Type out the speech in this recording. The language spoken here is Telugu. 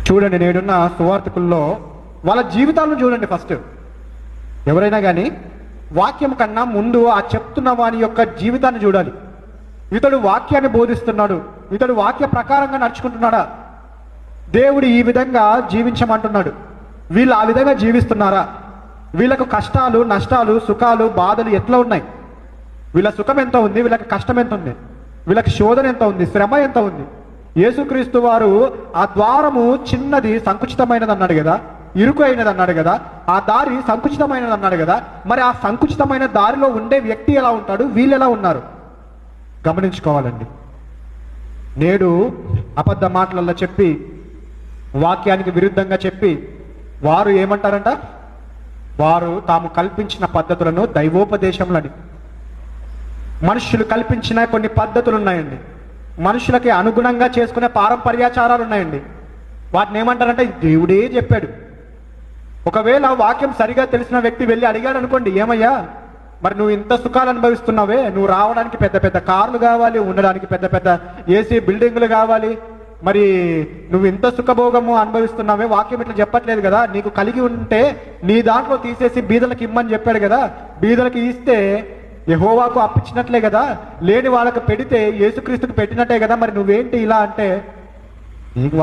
చూడండి, నేడున్న సువార్థికుల్లో వాళ్ళ జీవితాలను చూడండి. ఫస్ట్ ఎవరైనా కానీ వాక్యం కన్నా ముందు ఆ చెప్తున్న వాని యొక్క జీవితాన్ని చూడాలి. ఇతడు వాక్యాన్ని బోధిస్తున్నాడు, ఇతడు వాక్య ప్రకారంగా నడుచుకుంటున్నాడా, దేవుడు ఈ విధంగా జీవించమంటున్నాడు, వీళ్ళు ఆ విధంగా జీవిస్తున్నారా, వీళ్ళకు కష్టాలు నష్టాలు సుఖాలు బాధలు ఎట్లా ఉన్నాయి, వీళ్ళ సుఖం ఎంత ఉంది, వీళ్ళకి కష్టం ఎంత ఉంది, వీళ్ళకి శోధన ఎంత ఉంది, శ్రమ ఎంత ఉంది. యేసుక్రీస్తు వారు ఆ ద్వారము చిన్నది సంకుచితమైనది అన్నాడు కదా, ఇరుకు అయినది అన్నాడు కదా, ఆ దారి సంకుచితమైనది అన్నాడు కదా. మరి ఆ సంకుచితమైన దారిలో ఉండే వ్యక్తి ఎలా ఉంటాడు, వీళ్ళు ఎలా ఉన్నారు గమనించుకోవాలండి. నేడు అబద్ధ మాటలలో చెప్పి వాక్యానికి విరుద్ధంగా చెప్పి వారు ఏమంటారంట, వారు తాము కల్పించిన పద్ధతులను దైవోపదేశములని. మనుషులు కల్పించిన కొన్ని పద్ధతులు ఉన్నాయండి, మనుషులకి అనుగుణంగా చేసుకునే పారంపర్యాచారాలు ఉన్నాయండి. వాటిని ఏమంటారంటే దేవుడే చెప్పాడు. ఒకవేళ వాక్యం సరిగా తెలిసిన వ్యక్తి వెళ్ళి అడిగాడు అనుకోండి, ఏమయ్యా మరి నువ్వు ఇంత సుఖాలు అనుభవిస్తున్నావే, నువ్వు రావడానికి పెద్ద పెద్ద కార్లు కావాలి, ఉండడానికి పెద్ద పెద్ద ఏసీ బిల్డింగులు కావాలి, మరి నువ్వు ఇంత సుఖభోగము అనుభవిస్తున్నావే, వాక్యం ఇట్లా చెప్పట్లేదు కదా, నీకు కలిగి ఉంటే నీ దాంట్లో తీసేసి బీదలకు ఇమ్మని చెప్పాడు కదా, బీదలకు ఇస్తే యెహోవాకు అప్పించినట్లే కదా, లేని వాళ్ళకు పెడితే యేసుక్రీస్తుకు పెట్టినట్టే కదా, మరి నువ్వేంటి ఇలా అంటే నీకు